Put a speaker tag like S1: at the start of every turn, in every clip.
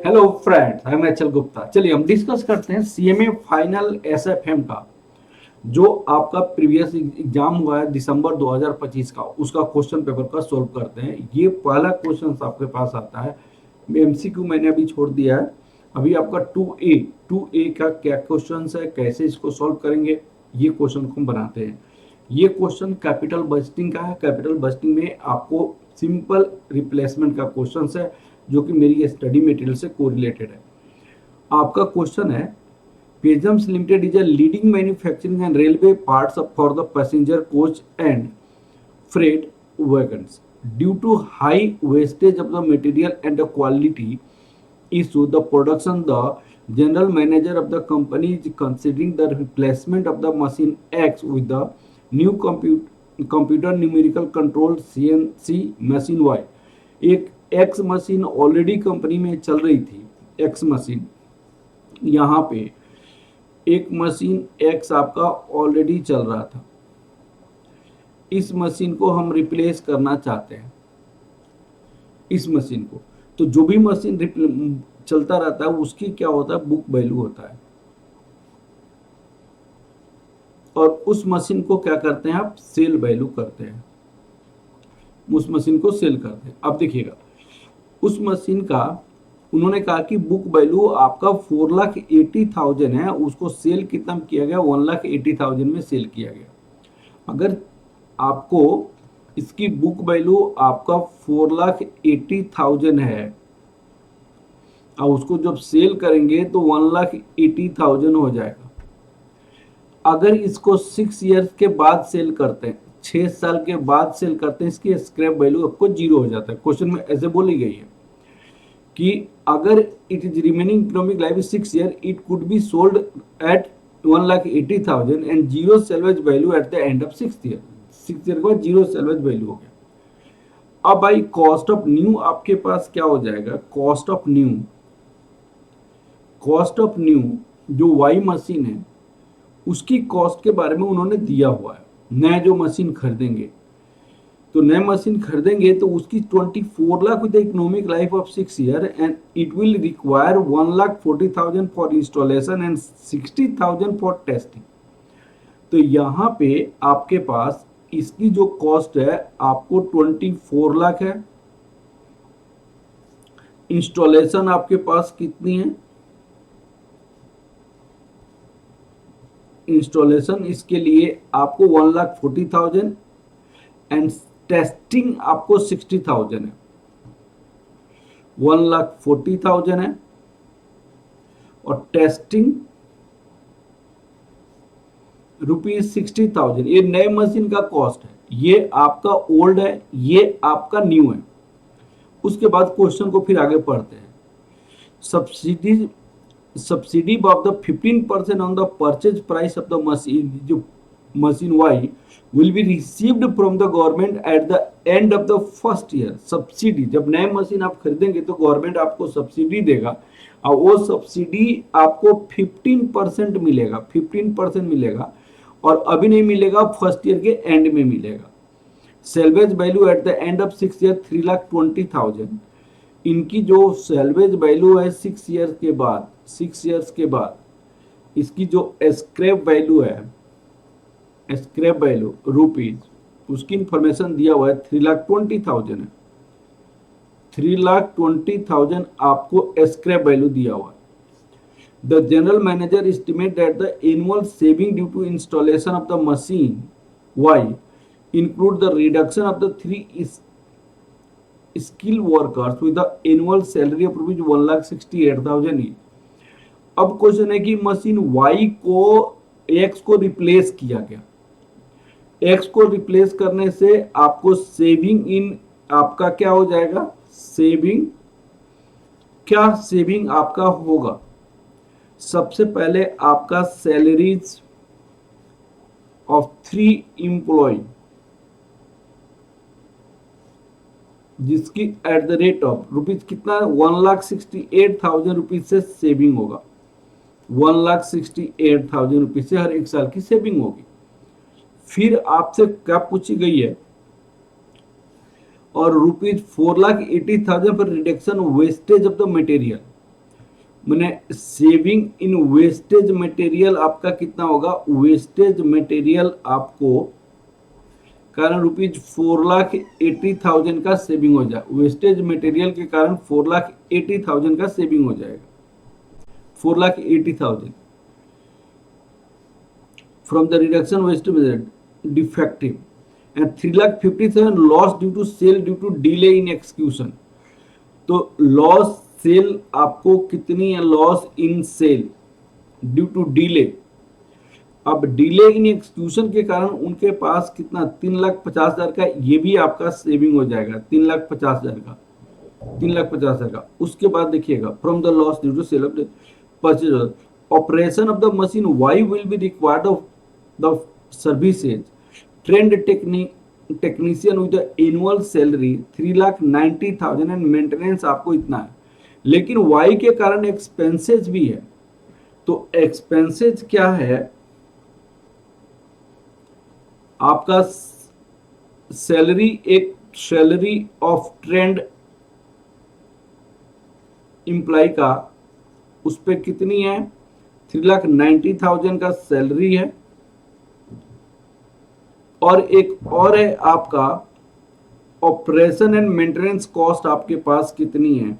S1: Hello friends, I am H L Gupta. चलिए हम discuss करते हैं सीएमए फाइनल एसएफएम का, जो आपका प्रीवियस एग्जाम हुआ है दिसंबर 2025 का, उसका क्वेश्चन पेपर का सोल्व करते हैं। ये पहला क्वेश्चन आपके पास आता है। एमसीक्यू मैंने अभी छोड़ दिया है। अभी आपका 2A का क्या क्वेश्चन है, कैसे इसको सोल्व करेंगे, ये क्वेश्चन को हम बनाते हैं। ये क्वेश्चन कैपिटल बजटिंग का है। कैपिटल बजटिंग में आपको सिंपल रिप्लेसमेंट का क्वेश्चन है, जो कि मेरी स्टडी मटेरियल से कोरिलेटेड है। आपका क्वेश्चन है, पेजम्स limited is a leading manufacturing and railway parts for the passenger coach and freight wagons. Due to high wastage of the material and the quality issue, the production, the general manager of the company is considering the replacement of the machine X with the new computer numerical control CNC machine Y. एक X machine already company में चल रही थी। X machine, यहाँ पे एक machine X आपका already चल रहा था। इस मशीन को हम रिप्लेस करना चाहते हैं, इस मशीन को। तो जो भी मशीन चलता रहता है उसकी क्या होता है, बुक वैल्यू होता है। और उस मशीन को क्या करते हैं आप, सेल वैल्यू करते हैं। उस मशीन को सेल करते हैं। अब देखिएगा, उस मशीन का उन्होंने कहा कि बुक वैल्यू आपका 4,80,000 है, उसको सेल कितना किया गया, 1,80,000 में सेल किया गया। अगर आपको इसकी बुक वैल्यू आपका 4,80,000 है और उसको जब सेल करेंगे तो 1,80,000 हो जाएगा। अगर इसको 6 ईयर्स के बाद सेल करते हैं, 6 साल के बाद सेल करते हैं, इसकी स्क्रैप वैल्यू आपको 0 हो जाता है। क्वेश्चन में ऐसे बोली गई है कि अगर it is remaining economic life 6 year, it could be sold at 1,80,000 and 0 salvage value at the end of 6th year. 6 year के बाद 0 सेल्वेज वैल्यू हो गया। अब भाई कॉस्ट ऑफ न्यू आपके पास क्या हो जाएगा, कॉस्ट ऑफ न्यू जो वाई मशीन है उसकी कॉस्ट के बारे में उन्होंने दिया हुआ है। नए जो मशीन खरीदेंगे, तो नए मशीन खरीदेंगे तो उसकी 24 lakh with economic life of 6 year and it will require 1,40,000 for installation and 60,000 for testing. तो यहाँ पे आपके पास इसकी जो कॉस्ट है आपको 24 लाख है। इंस्टॉलेशन आपके पास कितनी है, इंस्टॉलेशन इसके लिए आपको 1,40,000 एंड टेस्टिंग आपको 60,000 है। 1,40,000 है और टेस्टिंग ₹60,000। ये नए मशीन का कॉस्ट है, ये आपका ओल्ड है, ये आपका न्यू है। उसके बाद क्वेश्चन को फिर आगे पढ़ते हैं। Subsidy of the 15% on the purchase price of the machine, जो machine Y will be received from the government at the end of the first year। Subsidy, जब नए मशीन आप खरीदेंगे तो गवर्नमेंट आपको सब्सिडी देगा और वो सब्सिडी आपको 15% मिलेगा, 15% मिलेगा और अभी नहीं मिलेगा, फर्स्ट ईयर के एंड में मिलेगा। Salvage value at the end of 6 year 3,20,000। इनकी जो सेल्वेज वैल्यू है 6 ईयर्स के बाद, 6 ईयर्स के बाद इसकी जो स्क्रैप वैल्यू है, स्क्रैप वैल्यू रुपीज, उसकी इंफॉर्मेशन दिया हुआ है 3,20,000 है। 3,20,000 आपको स्क्रैप वैल्यू दिया हुआ है। The general manager estimate that the annual saving due to installation of the machine Y include the reduction of the 3 skill workers with the annual salary of rupees 1,68,000। अब question है कि machine Y को X को replace किया गया। X को replace करने से आपको सेविंग इन आपका क्या हो जाएगा, सेविंग, क्या सेविंग आपका होगा। सबसे पहले आपका सैलरीज ऑफ 3 एम्प्लॉय, जिसकी at the rate of rupees कितना, 1,68,000 रुपीज से सेविंग होगा। 1,68,000 रुपीज से हर एक साल की सेविंग होगी। फिर आपसे क्या पूछी गई है, और ₹4,80,000 पर reduction wastage of the material. मैंने सेविंग इन वेस्टेज मटेरियल आपका कितना होगा, वेस्टेज मटेरियल आपको कारण ₹4,80,000 का सेविंग हो जाए, वेस्टेज मटेरियल के कारण 4,80,000 का सेविंग हो जाएगा, 4,80,000 from the reduction waste defective, and 3,57,000 loss due to sale due to delay in execution। तो लॉस सेल आपको कितनी है, loss in sale due to delay. अब डिले इन एक्सक्यूशन के कारण उनके पास कितना 3,50,000 का ये भी आपका सेविंग हो जाएगा, 3,50,000 का, 3,50,000 का। उसके बाद देखिएगा from the loss due to sale of purchase operation of the machine Y will be required of the services trained technician with annual salary 3,90,000 and maintenance आपको इतना है, लेकिन वाई के कारण एक्सपेंसेज भी है। तो एक्सपेंसेज क्या है आपका, सैलरी, एक सैलरी ऑफ ट्रेंड इंप्लाई का, उस पे कितनी है 3,90,000 का सैलरी है, और एक और है आपका ऑपरेशन एंड मेंटेनेंस कॉस्ट आपके पास कितनी है,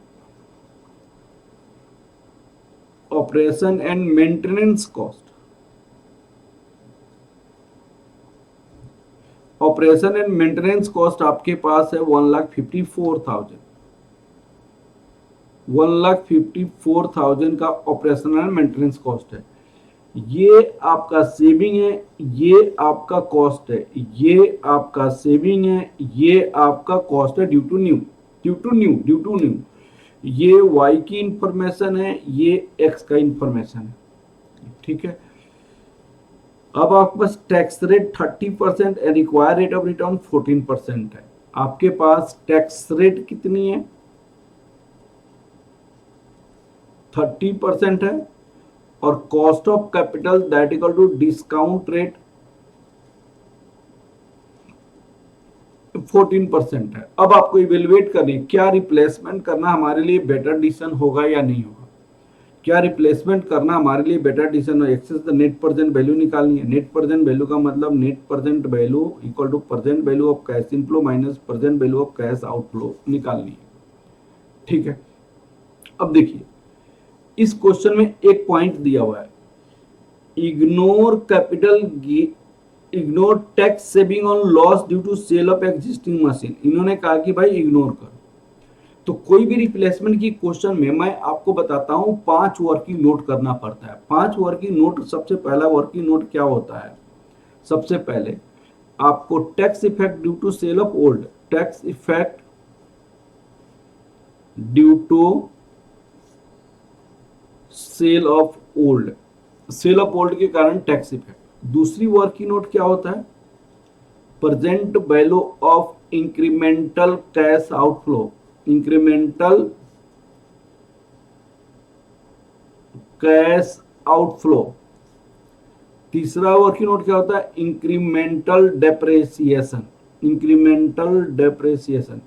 S1: operation and maintenance cost, operation and maintenance cost आपके पास है 1,54,000, 1,54,000 का ऑपरेशन एंड मेंटेनेंस कॉस्ट है। ये आपका सेविंग है, ये आपका कॉस्ट है, ये आपका सेविंग है, ये आपका कॉस्ट है ड्यू टू न्यू। ये वाई की इंफॉर्मेशन है, ये एक्स का इंफॉर्मेशन है, ठीक है। अब आपके पास tax rate 30% and require rate of return 14% है। आपके पास टैक्स रेट कितनी है 30% है, और cost of capital that equal to discount rate 14% है। अब आपको इवेल्युएट करनी क्या रिप्लेसमेंट करना हमारे लिए बेटर डिसीजन होगा या नहीं होगा, क्या रिप्लेसमेंट करना हमारे लिए बेटर डिसीजन हो। Assess the net present value निकालनी है। नेट प्रेजेंट वैल्यू का मतलब net present value equal to present value of cash inflow minus present value of cash outflow निकालनी है, ठीक है। अब देखिए इस क्वेश्चन में एक पॉइंट दिया हुआ है, ignore tax saving on loss due to sale of existing machine. इन्होंने कहा कि भाई इग्नोर कर। तो कोई भी रिप्लेसमेंट की क्वेश्चन में मैं आपको बताता हूं 5 वर्किंग नोट करना पड़ता है। 5 वर्किंग नोट, सबसे पहला वर्किंग नोट क्या होता है, सबसे पहले आपको tax effect due to sale of old, tax effect due to sale of old, sale of old के कारण टैक्स इफेक्ट। दूसरी वर्किंग नोट क्या होता है, present value of incremental cash outflow, incremental cash outflow. तीसरा वर्किंग नोट क्या होता है, इंक्रीमेंटल डेप्रेसिएशन, इंक्रीमेंटल डेप्रेसिएशन।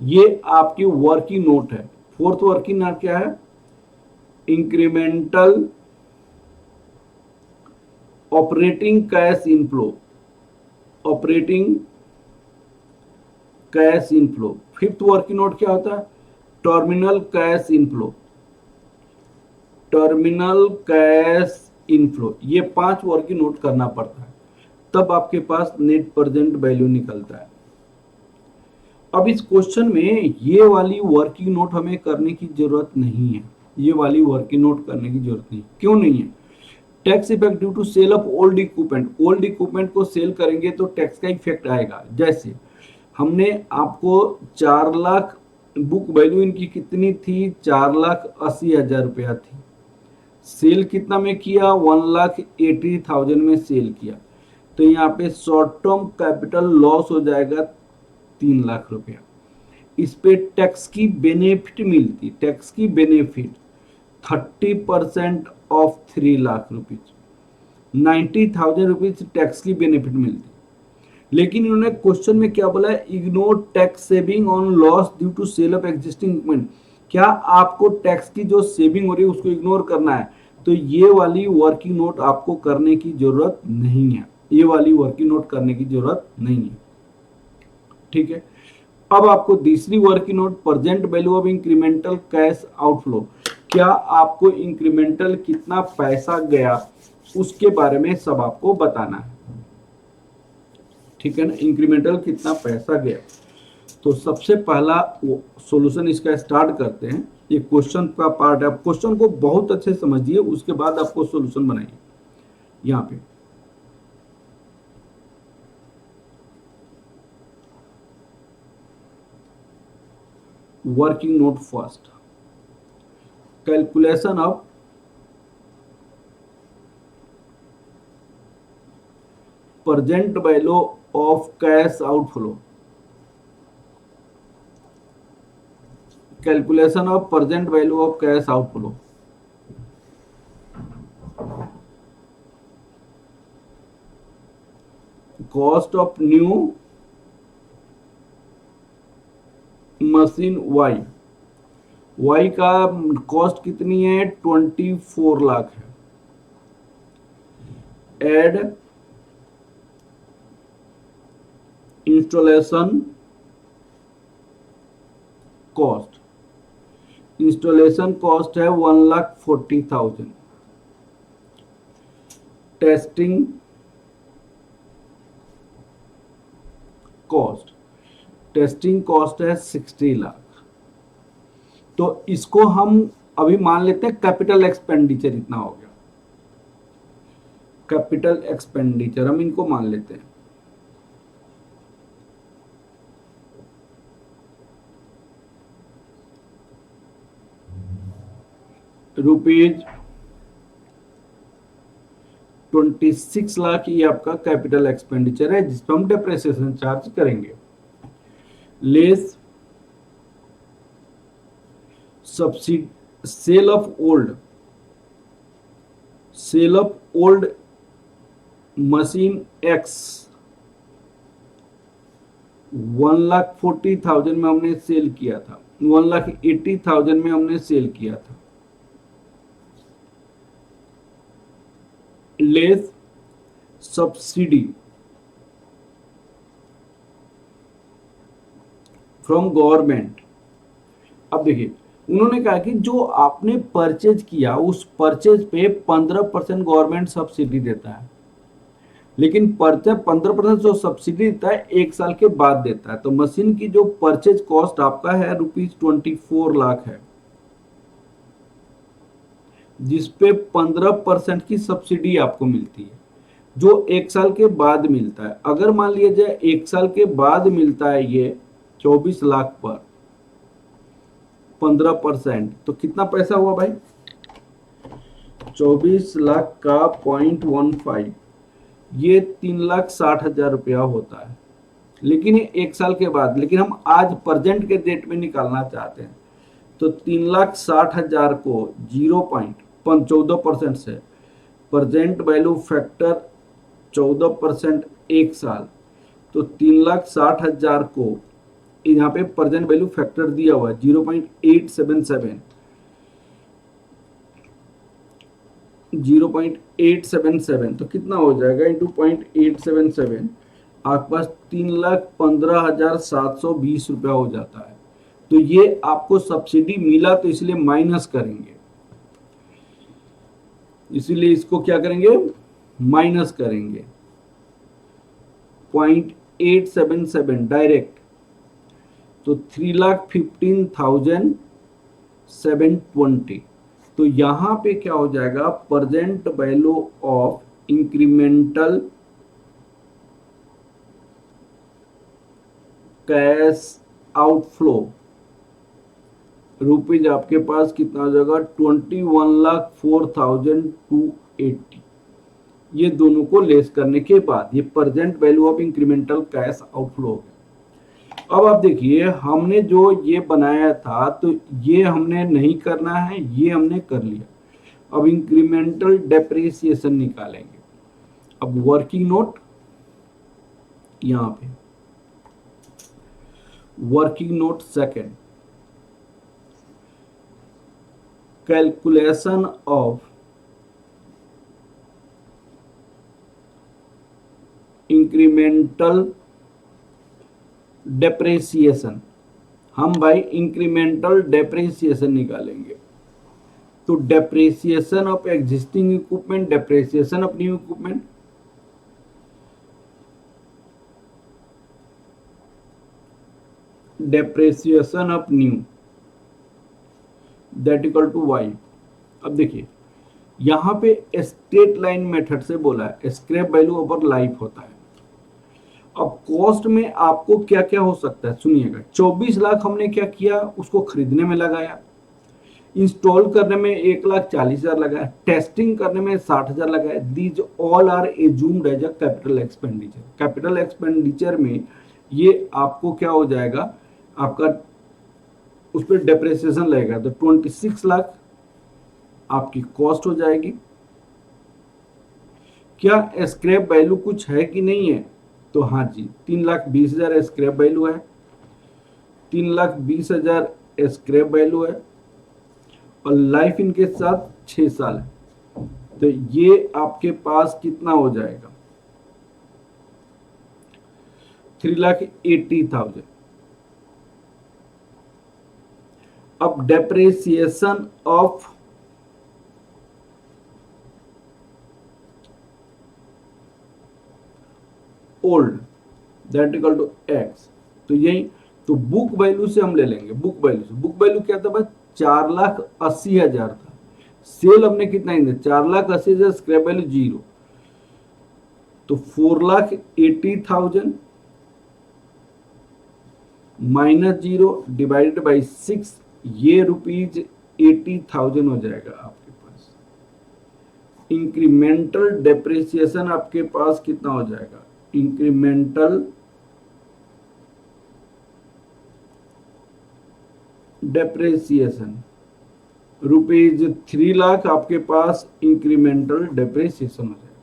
S1: ये आपकी वर्किंग नोट है। फोर्थ वर्किंग नोट क्या है, incremental operating cash inflow, operating cash inflow. Fifth working note क्या होता है, terminal cash inflow, terminal cash inflow. ये 5 वर्किंग नोट करना पड़ता है, तब आपके पास नेट प्रेजेंट वैल्यू निकलता है। अब इस क्वेश्चन में ये वाली वर्किंग नोट हमें करने की जरूरत नहीं है, ये वाली वर्किंग नोट करने की जरूरत नहीं। क्यों नहीं है, tax effect due to sale of old equipment, old equipment को सेल करेंगे तो टैक्स का इफेक्ट आएगा। जैसे हमने आपको 4 लाख, बुक वैल्यू इनकी कितनी थी 4,80,000 रुपया थी, सेल कितना में किया 1,80,000 में सेल किया, तो यहाँ पे शॉर्ट टर्म कैपिटल लॉस हो जाएगा 3 लाख रुपया। इस पे टैक्स की बेनिफिट मिलती, टैक्स की benefit 30% of 3 lakh rupees, 90,000 rupees tax की बेनिफिट मिलती। लेकिन इन्होंने क्वेश्चन में क्या बोला है, ignore tax saving on loss due to sale of existing equipment. क्या आपको टैक्स की जो सेविंग हो रही है उसको इग्नोर करना है, तो ये वाली वर्किंग नोट आपको करने की जरूरत नहीं है, ये वाली वर्किंग नोट करने की जरूरत नहीं है। ठीक है, अब आपको तीसरी working note present value of incremental cash outflow, क्या आपको इंक्रीमेंटल कितना पैसा गया उसके बारे में सब आपको बताना है। ठीक है ना, इंक्रीमेंटल कितना पैसा गया। तो सबसे पहला सॉल्यूशन इसका स्टार्ट करते हैं, ये क्वेश्चन का पार्ट है, आप क्वेश्चन को बहुत अच्छे से समझिए, उसके बाद आपको सॉल्यूशन बनाइए। यहाँ पे working note first, calculation of present value of cash outflow, calculation of present value of cash outflow. Cost of new machine Y, Y का कॉस्ट कितनी है 24 लाख है। Add installation cost, installation cost है 1,40,000। टेस्टिंग कॉस्ट, टेस्टिंग कॉस्ट है 60 लाख। तो इसको हम अभी मान लेते हैं कैपिटल एक्सपेंडिचर इतना हो गया, कैपिटल एक्सपेंडिचर हम इनको मान लेते हैं। रुपीज 26 लाख ये आपका कैपिटल एक्सपेंडिचर है, जिस पर हम डेप्रिसिएशन चार्ज करेंगे। Less subsidy sale of old, sale of old machine X 1,40,000 में हमने सेल किया था, 1,80,000 में हमने सेल किया था। Less subsidy from government. अब देखिए उन्होंने कहा कि जो आपने परचेज किया उस परचेज पे 15% गवर्नमेंट सब्सिडी देता है, लेकिन 15% जो सब्सिडी देता है 1 साल के बाद देता है। तो मशीन की जो परचेज कॉस्ट आपका है ₹24 लाख है, जिसपे 15% की सब्सिडी आपको मिलती है, जो 1 साल के बाद मिलता है। अगर मान लिया जाए 1 साल के बाद मिलता है ये 24 लाख पर 15%, तो कितना पैसा हुआ भाई, 24 लाख का 0.15 ये 3,60,000 रुपया होता है। लेकिन ये 1 साल के बाद, लेकिन हम आज प्रेजेंट के डेट में निकालना चाहते हैं, तो 3,60,000 को 0.14% से प्रेजेंट वैल्यू फैक्टर 14% 1 साल, तो 3,60,000 को यहाँ पे प्रेजेंट वैल्यू फैक्टर दिया हुआ है 0.877, 0.877 तो कितना हो जाएगा इंटू 0.877, आपके पास 3,15,720 रुपया हो जाता है। तो ये आपको सब्सिडी मिला, तो इसलिए माइनस करेंगे, इसीलिए इसको क्या करेंगे, माइनस करेंगे 0.877 डायरेक्ट, तो 3,15,720। तो यहां पे क्या हो जाएगा, present value of incremental cash outflow rupees आपके पास कितना हो जाएगा 21,04,280। ये दोनों को लेस करने के बाद ये present value of incremental cash outflow हो गया। अब आप देखिए हमने जो ये बनाया था, तो ये हमने नहीं करना है, ये हमने कर लिया। अब इंक्रीमेंटल डेप्रिसिएशन निकालेंगे। अब वर्किंग नोट, यहां पे working note second, calculation of incremental depreciation, हम भाई इंक्रीमेंटल डेप्रेसिएशन निकालेंगे। तो depreciation of existing equipment, depreciation of new equipment, depreciation of new that equal to Y. अब देखिए यहां पे स्ट्रेट लाइन मेथड से बोला है, स्क्रैप वैल्यू ओवर लाइफ होता है। अब कॉस्ट में आपको क्या क्या हो सकता है सुनिएगा। 24 लाख हमने क्या किया, उसको खरीदने में लगाया, इंस्टॉल करने में 1,40,000 लगाया, टेस्टिंग करने में 60,000 लगाया। These all are assumed as a capital expenditure. Capital expenditure में ये आपको क्या हो जाएगा, आपका उस पर डेप्रेसिएशन लगेगा, तो 26 लाख आपकी कॉस्ट हो जाएगी। क्या स्क्रैप वैल्यू कुछ है कि नहीं है, तो हाँ जी 3,20,000 स्क्रैप वैल्यू है, 3,20,000 स्क्रैप वैल्यू है, और लाइफ इनके साथ 6 साल है। तो ये आपके पास कितना हो जाएगा, 3,80,000। अब depreciation of old that equal to X. तो यही तो बुक वैल्यू से हम ले लेंगे, बुक वैल्यू से। बुक वैल्यू क्या था भाई, 4,80,000 था। सेल हमने कितना ही दिया, 4,80,000, स्क्रैप वैल्यू 0, तो 4,80,000 माइनस 0 डिवाइडेड बाई 6, ये ₹80,000 हो जाएगा आपके पास। इंक्रीमेंटल डेप्रिसिएशन आपके पास कितना हो जाएगा, इंक्रीमेंटल डेप्रिसिएशन ₹3 लाख आपके पास इंक्रीमेंटल डेप्रिसिएशन हो जाएगा।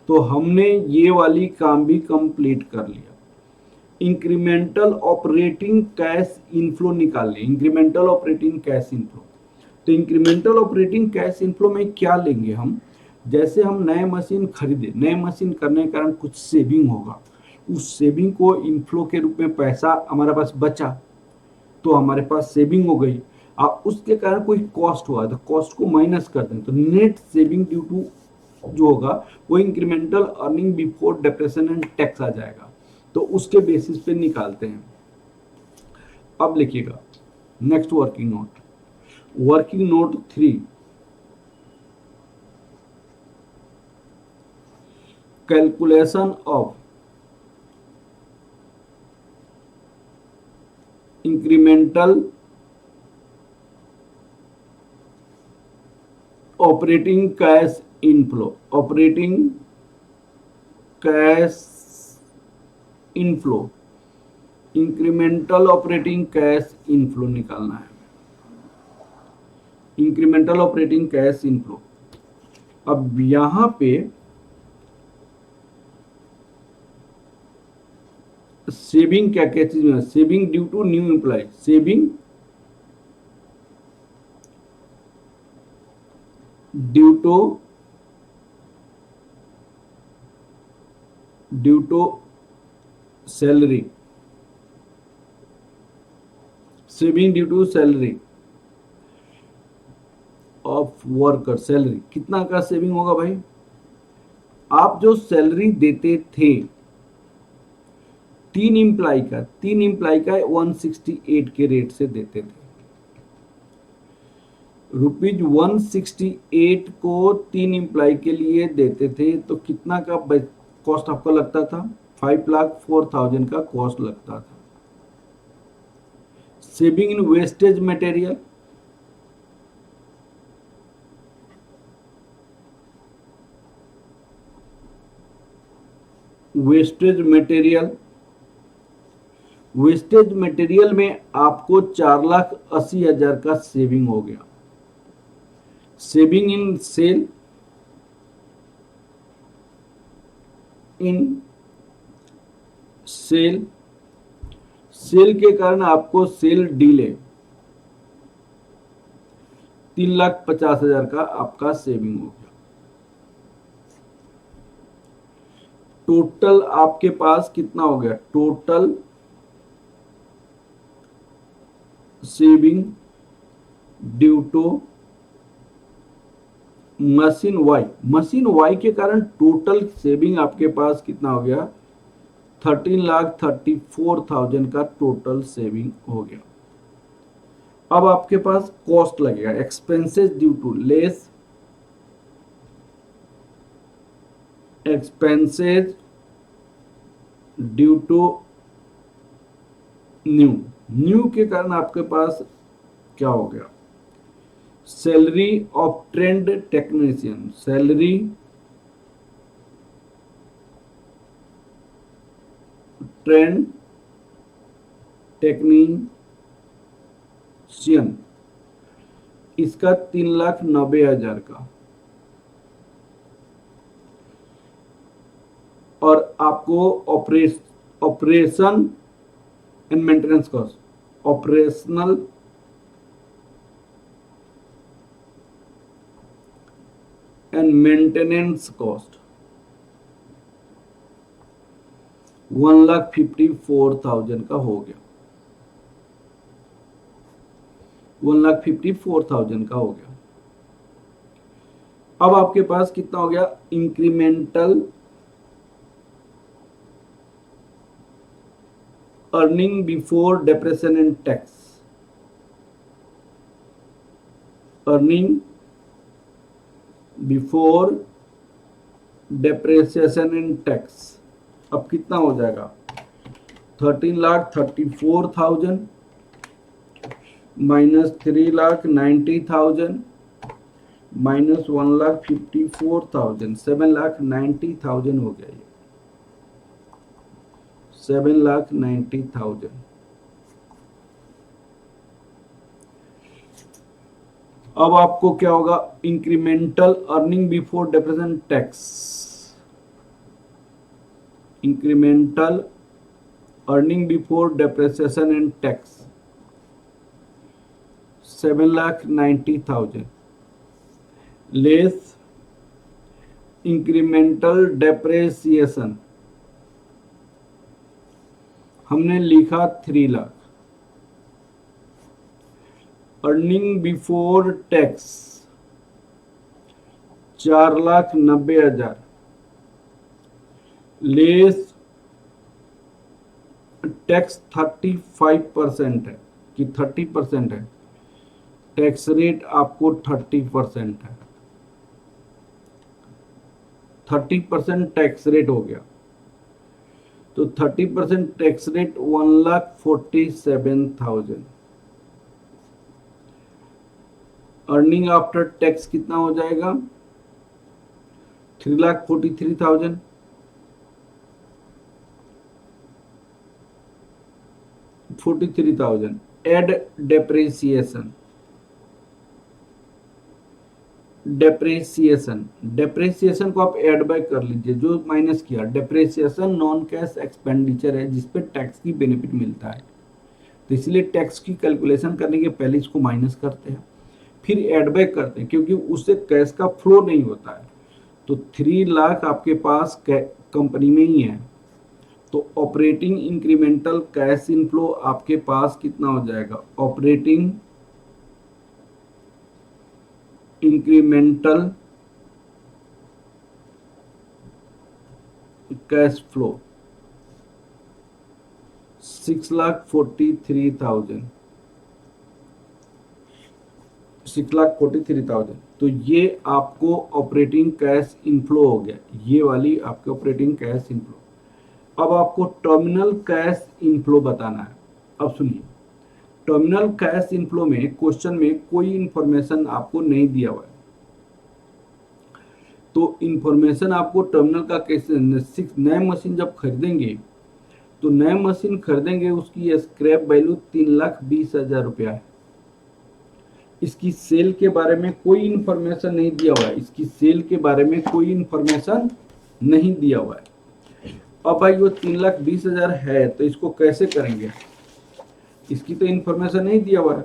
S1: तो हमने ये वाली काम भी कंप्लीट कर लिया। इंक्रीमेंटल ऑपरेटिंग कैश इनफ्लो निकाल लिया, इंक्रीमेंटल ऑपरेटिंग कैश इनफ्लो। तो इंक्रीमेंटल ऑपरेटिंग कैश इनफ्लो में क्या लेंगे हम, जैसे हम नए मशीन खरीदे, नए मशीन करने के कारण कुछ सेविंग होगा, उस सेविंग को इनफ्लो के रूप में पैसा हमारे पास बचा, तो हमारे पास सेविंग हो गई। अब उसके कारण कोई कॉस्ट हुआ तो कॉस्ट को माइनस कर दें, तो नेट सेविंग ड्यू टू जो होगा वो incremental earning before depreciation and tax आ जाएगा। तो उसके बेसिस पे निकालते हैं। अब लिखिएगा next working note, working note 3, calculation of incremental operating cash inflow, operating cash inflow, incremental operating cash inflow निकालना है, इंक्रीमेंटल ऑपरेटिंग कैश इनफ्लो। अब यहां पे सेविंग क्या क्या चीज में, saving due to new employ, saving due to salary, saving due to salary of worker, salary कितना का सेविंग होगा भाई, आप जो सैलरी देते थे 3 इम्प्लाई का 168 के रेट से देते थे, ₹168 को 3 इम्प्लाई के लिए देते थे, तो कितना का कॉस्ट आपको लगता था, 5,04,000 का कॉस्ट लगता था। Saving in wastage material, wastage material, wastage material में आपको 4,80,000 का सेविंग हो गया। Saving in sale, in sale, sale के कारण आपको सेल डीले 3,50,000 का आपका सेविंग हो गया। टोटल आपके पास कितना हो गया? Total saving due to machine Y के कारण टोटल सेविंग आपके पास कितना हो गया? 13,34,000 का टोटल सेविंग हो गया। अब आपके पास कॉस्ट लगेगा, expenses due to less expenses due to new के कारण आपके पास क्या हो गया? Salary of trained technician, salary trained technician, इसका 3,90,000 का। और आपको operation and maintenance cost, operational and maintenance cost 1,54,000 का हो गया। 1,54,000 का हो गया। अब आपके पास कितना हो गया? Incremental earning before depreciation and tax, earning before depreciation and tax अब कितना हो जाएगा? 13,34,000 माइनस 3,90,000 माइनस 1,54,000, 7,90,000 हो गया। ये 7,90,000। अब आपको क्या होगा? Incremental earning before depreciation tax, incremental earning before depreciation and tax 7,90,000 less incremental depreciation हमने लिखा 3 lakh. Earning before tax 4,90,000 less tax 35% है कि 30% है, टैक्स रेट आपको 30% है, 30% टैक्स रेट हो गया। तो 30% tax rate 1,47,000। Earning after tax कितना हो जाएगा? 3,43,000। 43,000 एड डेप्रेशिएशन, डेप्रेशिएशन को आप एड बैक कर लीजिए, जो माइनस किया। डेप्रेशिएशन नॉन कैश एक्सपेंडिचर है जिसपे टैक्स की बेनिफिट मिलता है, तो इसलिए टैक्स की कैलकुलेशन करने के पहले इसको माइनस करते हैं, फिर एड बैक करते हैं, क्योंकि उससे कैश का फ्लो नहीं होता है। तो 3 लाख आपके पास कंपनी में ही है, तो ऑपरेटिंग इंक्रीमेंटल कैश इनफ्लो आपके पास कितना हो जाएगा? Operating incremental cash flow 6,43,000, 6,43,000। तो ये आपको ऑपरेटिंग कैश इनफ्लो हो गया, ये वाली आपके ऑपरेटिंग कैश इनफ्लो। अब आपको टर्मिनल कैश इनफ्लो बताना है। अब सुनिए, टर्मिनल कैश इनफ्लो में क्वेश्चन में कोई इंफॉर्मेशन आपको नहीं दिया हुआ है, तो इंफॉर्मेशन आपको टर्मिनल का कैसे, नए मशीन जब खरीदेंगे तो नए मशीन खरीदेंगे उसकी स्क्रैप वैल्यू 3,20,000 रुपया है। इसकी सेल के बारे में कोई इंफॉर्मेशन नहीं दिया हुआ है, इसकी सेल के बारे में कोई इंफॉर्मेशन नहीं दिया हुआ है। अब भाई वो 3,20,000 है तो इसको कैसे करेंगे? इसकी तो इंफॉर्मेशन नहीं दिया हुआ है,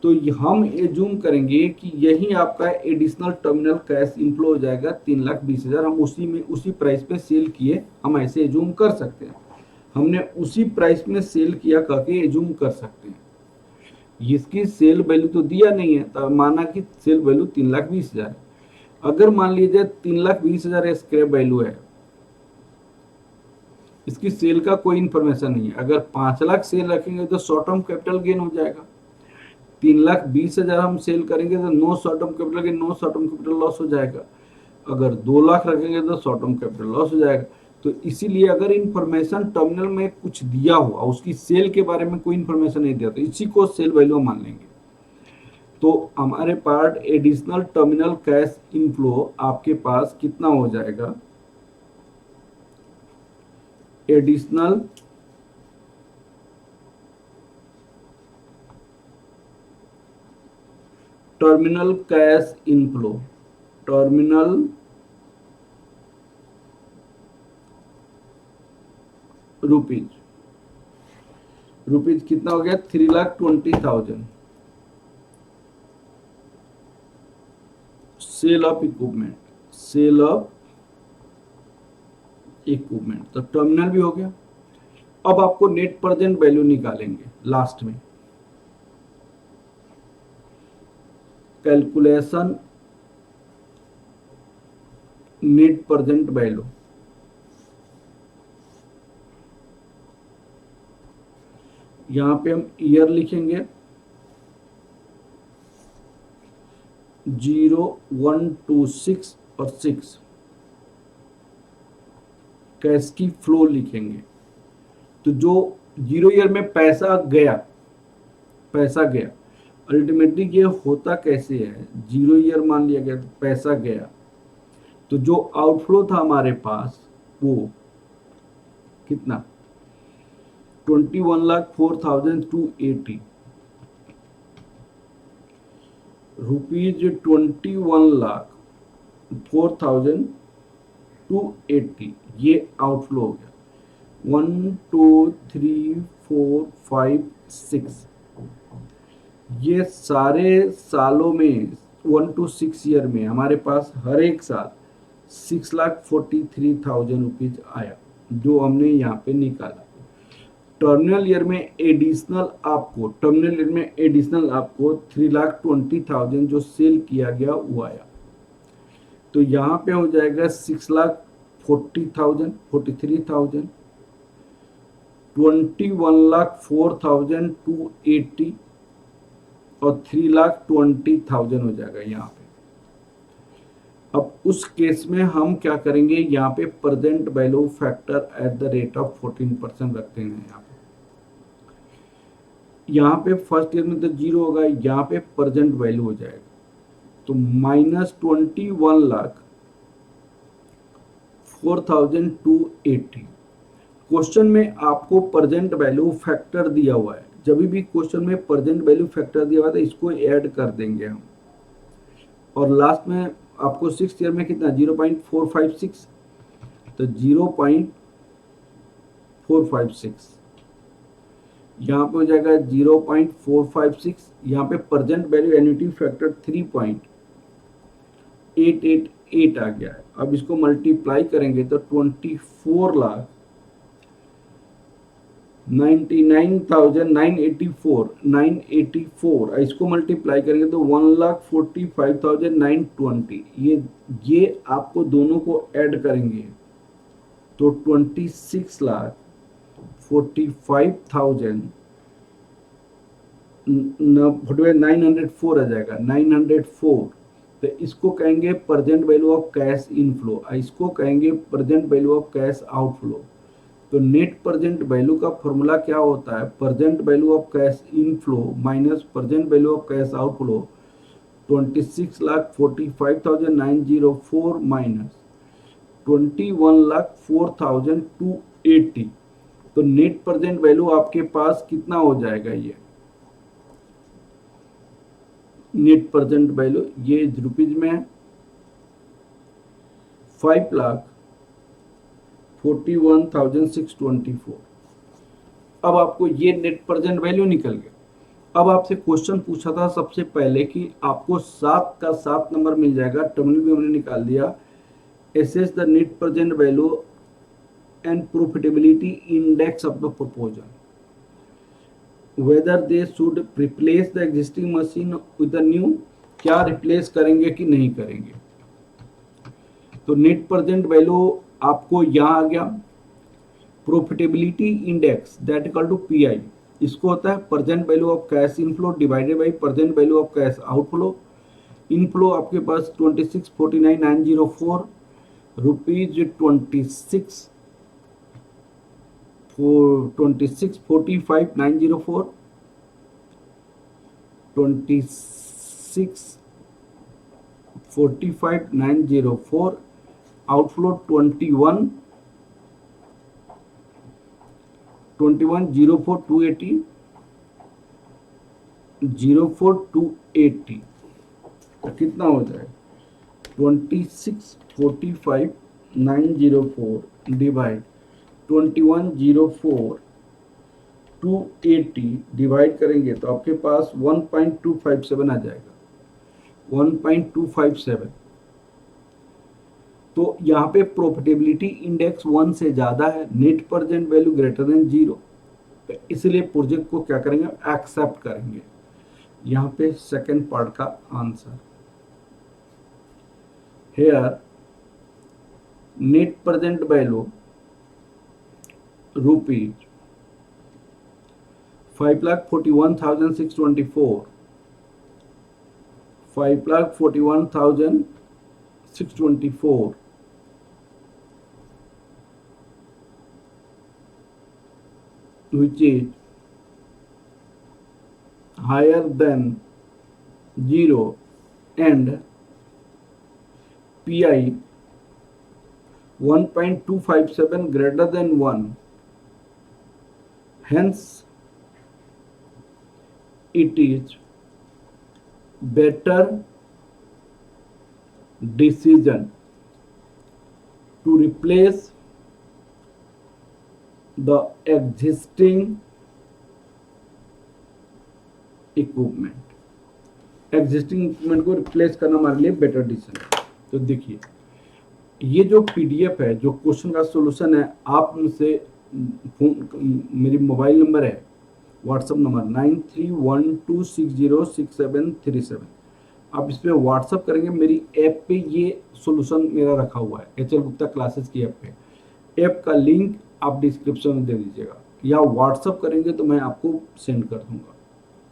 S1: तो हम एज्यूम करेंगे कि यही आपका एडिशनल टर्मिनल कैश इनफ्लो हो जाएगा 3,20,000। हम उसी प्राइस पे सेल किए, हम ऐसे एज्यूम कर सकते हैं। हमने उसी प्राइस में सेल किया करके एज्यूम कर सकते हैं। इसकी सेल वैल्यू तो दिया नहीं है, तो माना कि सेल वैल्यू 3,20,000 है। अगर मान लीजिए 3,20,000 स्क्रैप वैल्यू है, इसकी सेल का कोई इंफॉर्मेशन नहीं है। अगर 5 लाख सेल रखेंगे तो शॉर्ट टर्म कैपिटल गेन हो जाएगा। 3,20,000 हम सेल करेंगे तो no short term capital gain, no short term capital loss हो जाएगा। अगर 2 लाख रखेंगे तो शॉर्ट टर्म कैपिटल लॉस हो जाएगा। तो इसीलिए अगर इंफॉर्मेशन टर्मिनल में कुछ दिया हुआ, उसकी सेल के बारे में कोई इंफॉर्मेशन नहीं दिया, तो इसी को सेल वैल्यू मान लेंगे। तो हमारे पास एडिशनल टर्मिनल कैश इनफ्लो आपके पास कितना हो जाएगा? Additional terminal cash inflow, terminal rupees कितना हो गया? 3,20,000 सेल ऑफ इक्विपमेंट, तो टर्मिनल भी हो गया। अब आपको नेट प्रेजेंट वैल्यू निकालेंगे लास्ट में। कैलकुलेशन नेट प्रेजेंट वैल्यू, यहां पे हम ईयर लिखेंगे 0, 1, 2, 6 और 6। कैश की फ्लो लिखेंगे। तो जो 0 ईयर में पैसा गया, अल्टीमेटली ये होता कैसे है? 0 ईयर मान लिया गया तो पैसा गया, तो जो आउटफ्लो था हमारे पास वो कितना? 21,04,280 रुपीज। 21,04,280 ये आउटफ्लो हो गया। 1, 2, 3, 4, 5, 6 ये सारे सालों में 1 to 6 ईयर में हमारे पास हर एक साल 6,43,000 रुपीज आया, जो हमने यहाँ पे निकाला। टर्मिनल ईयर में एडिशनल आपको 3,20,000 जो सेल किया गया वो आया। तो यहाँ पे हो जाएगा 6,40,000, 43,000, 21,04,280 और 3,20,000 हो जाएगा यहाँ पे। अब उस केस में हम क्या करेंगे? यहाँ पे present value factor at the rate of 14% रखते हैं। यहाँ पे फर्स्ट ईयर में तो 0 होगा, यहाँ पे प्रेजेंट वैल्यू हो जाएगा। तो -21,04,280। क्वेश्चन में आपको प्रेजेंट वैल्यू फैक्टर दिया हुआ है। जब भी क्वेश्चन में प्रेजेंट वैल्यू फैक्टर दिया हुआ है तो इसको ऐड कर देंगे हम। और लास्ट में आपको 6th ईयर में कितना? 0.456, तो 0.456 यहाँ पे हो जाएगा 0.456। यहाँ पे प्रेजेंट वैल्यू एन्युटी फैक्टर 3.888 आ गया है। अब इसको मल्टीप्लाई करेंगे तो 24,99,984 इसको मल्टीप्लाई करेंगे तो 1,45,920। ये आपको दोनों को ऐड करेंगे तो 26,45,904 आ जाएगा, 904। तो इसको कहेंगे present value of cash inflow, इसको कहेंगे present value of cash outflow. तो नेट प्रेजेंट वैल्यू का फॉर्मूला क्या होता है? Present value of cash inflow minus present value of cash outflow. 26,45,904 minus 21,04,280। तो नेट प्रेजेंट वैल्यू आपके पास कितना हो जाएगा? ये नेट प्रेजेंट वैल्यू ये रुपीज में है 5,41,624। अब आपको ये नेट प्रेजेंट वैल्यू निकल गया। अब आपसे क्वेश्चन पूछा था सबसे पहले कि आपको 7 का 7 नंबर मिल जाएगा, टर्मिनल भी हमने निकाल दिया। Assess the net present value and profitability index of the proposal, whether they should replace the existing machine with the new, क्या रिप्लेस करेंगे कि नहीं करेंगे। तो नेट प्रेजेंट वैल्यू आपको यहाँ आ गया, profitability index that equal to PI, इसको होता है present value of cash inflow divided by present value of cash outflow. Inflow आपके पास 2649,904 रुपीज 2645,904, 2645,904, आउटफ्लो 21,04,280, 04,280, तो कितना हो जाए 2645,904 डिवाइड 21,04,280 डिवाइड करेंगे तो आपके पास 1.257 आ जाएगा, 1.257। तो यहाँ पे प्रॉफिटेबिलिटी इंडेक्स 1 से ज़्यादा है, net present value greater than 0, इसलिए प्रोजेक्ट को क्या करेंगे, एक्सेप्ट करेंगे। यहाँ पे सेकंड पार्ट का answer, here net present value rupees 5,41,624, 5,41,624 which is higher than 0 and PI 1.257 greater than 1, hence it is better decision to replace the existing equipment, existing equipment को replace करना हमारे लिए बेटर डिसीजन है। तो देखिए ये जो पीडीएफ है, जो क्वेश्चन का सॉल्यूशन है, आप मुझसे मेरी मोबाइल नंबर है, व्हाट्सअप नंबर 9312606737, आप इस पर व्हाट्सअप करेंगे, मेरी ऐप पे ये सॉल्यूशन मेरा रखा हुआ है, एचएल गुप्ता क्लासेस की ऐप पे। ऐप का लिंक आप डिस्क्रिप्शन में दे दीजिएगा या व्हाट्सअप करेंगे तो मैं आपको सेंड कर दूंगा,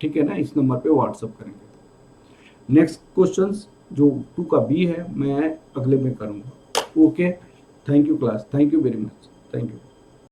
S1: ठीक है ना, इस नंबर पे व्हाट्सअप करेंगे। नेक्स्ट क्वेश्चंस जो 2 का बी है मैं अगले में करूंगा। Okay, thank you class, thank you very much, thank you.